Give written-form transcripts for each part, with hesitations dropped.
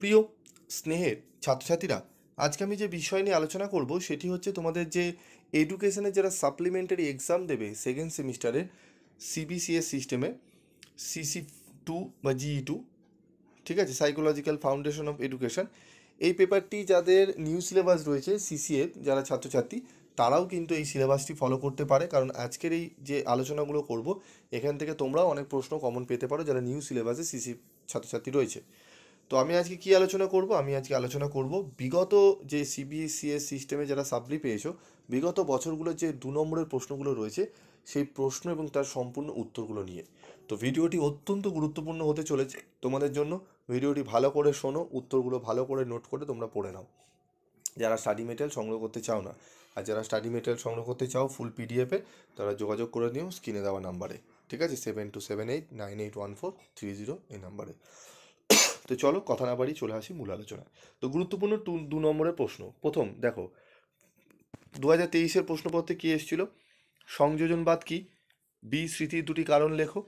প্রিয় স্নেহের ছাত্রছাত্রীরা, আজকে আমি যে বিষয় নিয়ে আলোচনা করব সেটি হচ্ছে তোমাদের যে এডুকেশনের যারা সাপ্লিমেন্টারি এক্সাম দেবে সেকেন্ড সেমিস্টারে সিবিসিএস সিস্টেমে CC2 বা GE2, ঠিক আছে, সাইকোলজিক্যাল ফাউন্ডেশন অফ এডুকেশন। এই পেপারটি যাদের নিউ সিলেবাস রয়েছে CCF যারা ছাত্রছাত্রী, তারাও কিন্তু এই সিলেবাসটি ফলো করতে পারে, কারণ আজকের এই যে আলোচনাগুলো করব এখান থেকে তোমরাও অনেক প্রশ্ন কমন পেতে পারো যারা নিউ সিলেবাসে CC ছাত্রছাত্রী রয়েছে। তো আমি আজকে কি আলোচনা করব? আমি আজকে আলোচনা করব বিগত যে CBSES সিস্টেমে যারা সাপ্লি পেয়েছো, বিগত বছরগুলোর যে 2 নম্বরের প্রশ্নগুলো রয়েছে সেই প্রশ্ন এবং তার সম্পূর্ণ উত্তরগুলো নিয়ে। তো ভিডিওটি অত্যন্ত গুরুত্বপূর্ণ হতে চলেছে তোমাদের জন্য। ভিডিওটি ভালো করে শোনো, উত্তরগুলো ভালো করে নোট করে তোমরা পড়ে নাও যারা স্টাডি মেটেরিয়াল সংগ্রহ করতে চাও না। আর যারা স্টাডি মেটেরিয়াল সংগ্রহ করতে চাও ফুল PDF-এ, তারা যোগাযোগ করে নিও স্ক্রিনে দেওয়া নাম্বারে, ঠিক আছে, 7278981430 এই নাম্বারে। তো চলো কথা না বাড়ি চলে আসি মূল আলোচনায়। তো গুরুত্বপূর্ণ 2 নম্বরের প্রশ্ন। প্রথম দেখো, 2023-এর প্রশ্নপত্রে কি এসেছিল? সংযোজনবাদ কি? স্মৃতির দুটি কারণ লেখো।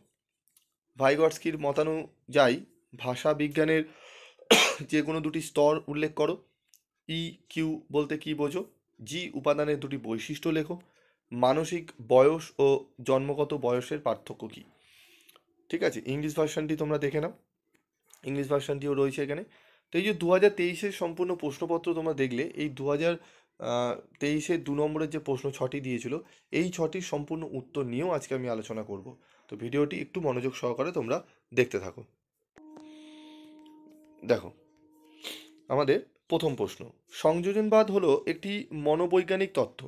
ভাইগটস্কির মতানুযায়ী ভাষা বিজ্ঞানের যে কোনো দুটি স্তর উল্লেখ করো। EQ বলতে কি বোঝো? উপাদানের দুটি বৈশিষ্ট্য লেখো। মানসিক বয়স ও জন্মগত বয়সের পার্থক্য কি? ঠিক আছে, ইংলিশ ভার্সানটি তোমরা দেখে নাও, ইংলিশ ভার্সানটিও রয়েছে এখানে। তো এই যে 2023-এর সম্পূর্ণ প্রশ্নপত্র তোমরা দেখলে, এই 2023-এর 2 নম্বরের যে প্রশ্ন 6টি দিয়েছিল, এই 6টির সম্পূর্ণ উত্তর নিয়েও আজকে আমি আলোচনা করব। তো ভিডিওটি একটু মনোযোগ সহকারে তোমরা দেখতে থাকো। দেখো, আমাদের প্রথম প্রশ্ন, সংযোজনবাদ হলো একটি মনোবৈজ্ঞানিক তত্ত্ব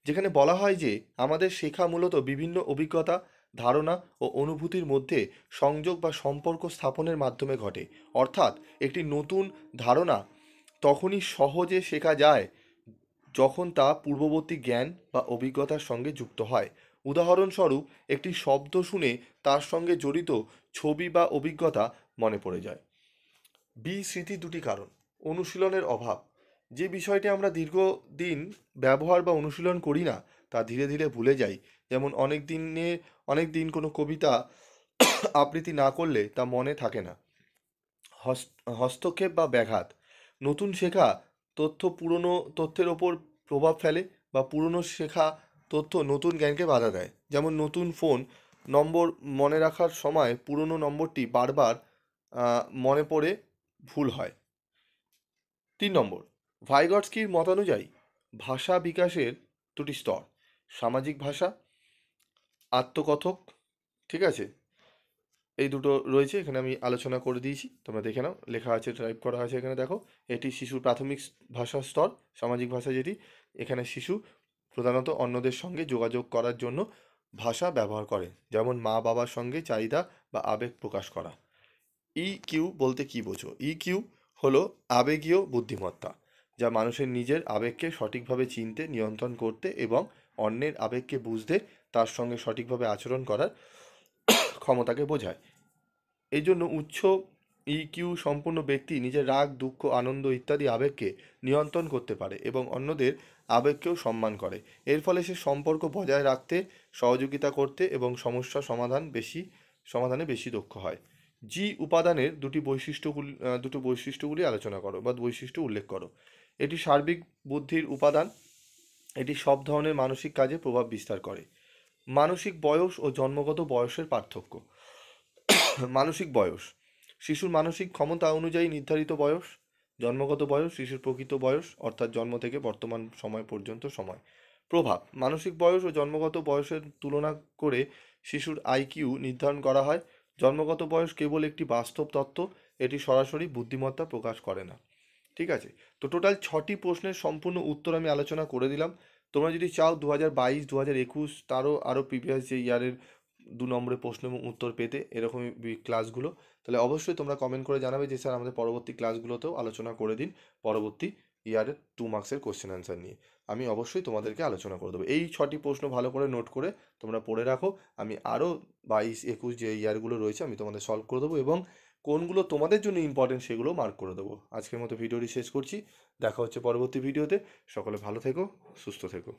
যেখানে বলা হয় যে আমাদের শেখা মূলত বিভিন্ন অভিজ্ঞতা, ধারণা ও অনুভূতির মধ্যে সংযোগ বা সম্পর্ক স্থাপনের মাধ্যমে ঘটে। অর্থাৎ একটি নতুন ধারণা তখনই সহজে শেখা যায় যখন তা পূর্ববর্তী জ্ঞান বা অভিজ্ঞতার সঙ্গে যুক্ত হয়। উদাহরণস্বরূপ, একটি শব্দ শুনে তার সঙ্গে জড়িত ছবি বা অভিজ্ঞতা মনে পড়ে যায়। স্মৃতি দুটি কারণ। অনুশীলনের অভাব। যে বিষয়টি আমরা দীর্ঘদিন ব্যবহার বা অনুশীলন করি না তা ধীরে ধীরে ভুলে যাই। যেমন অনেক দিন কোনো কবিতা আবৃত্তি না করলে তা মনে থাকে না। হস্তক্ষেপ বা ব্যাঘাত। নতুন শেখা পুরনো তথ্যের ওপর প্রভাব ফেলে, বা পুরনো শেখা তথ্য নতুন জ্ঞানকে বাধা দেয়। যেমন নতুন ফোন নম্বর মনে রাখার সময় পুরনো নম্বরটি বারবার মনে পড়ে ভুল হয়। 3 নম্বর, ভাইগটস্কির মতানুযায়ী ভাষা বিকাশের দুটি স্তর। সামাজিক ভাষা, আত্মকথক, ঠিক আছে, এই দুটো রয়েছে এখানে, আমি আলোচনা করে দিয়েছি, তোমরা দেখে নাও, লেখা আছে, টাইপ করা আছে এখানে দেখো। এটি শিশুর প্রাথমিক ভাষার স্তর। সামাজিক ভাষা যেটি, এখানে শিশু প্রধানত অন্যদের সঙ্গে যোগাযোগ করার জন্য ভাষা ব্যবহার করে, যেমন মা বাবার সঙ্গে চাহিদা বা আবেগ প্রকাশ করা। EQ বলতে কি বোঝো? EQ হলো আবেগীয় বুদ্ধিমত্তা, যা মানুষের নিজের আবেগকে সঠিকভাবে চিনতে, নিয়ন্ত্রণ করতে এবং অন্যের আবেগকে বুঝতে তার সঙ্গে সঠিকভাবে আচরণ করার ক্ষমতাকে বোঝায়। এই জন্য উচ্চ EQ সম্পন্ন ব্যক্তি নিজের রাগ, দুঃখ, আনন্দ ইত্যাদি আবেগকে নিয়ন্ত্রণ করতে পারে এবং অন্যদের আবেগকেও সম্মান করে। এর ফলে সে সম্পর্ক বজায় রাখতে, সহযোগিতা করতে এবং সমস্যা সমাধানে বেশি দক্ষ হয়। উপাদানের দুটো বৈশিষ্ট্যগুলি আলোচনা করো বা বৈশিষ্ট্য উল্লেখ করো। এটি সার্বিক বুদ্ধির উপাদান। এটি সব ধরনের মানসিক কাজে প্রভাব বিস্তার করে। মানসিক বয়স ও জন্মগত বয়সের পার্থক্য। মানসিক বয়স শিশুর মানসিক ক্ষমতা অনুযায়ী নির্ধারিত বয়স। জন্মগত বয়স শিশুর প্রকৃত বয়স, অর্থাৎ জন্ম থেকে বর্তমান সময় পর্যন্ত সময়। প্রভাব, মানসিক বয়স ও জন্মগত বয়সের তুলনা করে শিশুর IQ নির্ধারণ করা হয়। জন্মগত বয়স কেবল একটি বাস্তব তত্ত্ব, এটি সরাসরি বুদ্ধিমত্তা প্রকাশ করে না। ঠিক আছে, তো টোটাল 6টি প্রশ্নের সম্পূর্ণ উত্তর আমি আলোচনা করে দিলাম। তোমরা যদি চাও 2022, 2021 আরও প্রিভিয়াস যে ইয়ারের 2 নম্বরের প্রশ্ন এবং উত্তর পেতে এরকমই ক্লাসগুলো, তাহলে অবশ্যই তোমরা কমেন্ট করে জানাবে যে স্যার আমাদের পরবর্তী ক্লাসগুলোতেও আলোচনা করে দিন পরবর্তী ইয়ারের 2 মার্কসের কোশ্চেন অ্যান্সার নিয়ে। আমি অবশ্যই তোমাদেরকে আলোচনা করে দেবো। এই 6টি প্রশ্ন ভালো করে নোট করে তোমরা পড়ে রাখো। আমি আরও 22, 21 যে ইয়ারগুলো রয়েছে আমি তোমাদের সলভ করে দেবো এবং কোনগুলো তোমাদের জন্য ইম্পর্টেন্ট সেগুলো মার্ক করে দেবো। আজকের মতো ভিডিওটি শেষ করছি, দেখা হচ্ছে পরবর্তী ভিডিওতে। সকলে ভালো থেকো, সুস্থ থেকো।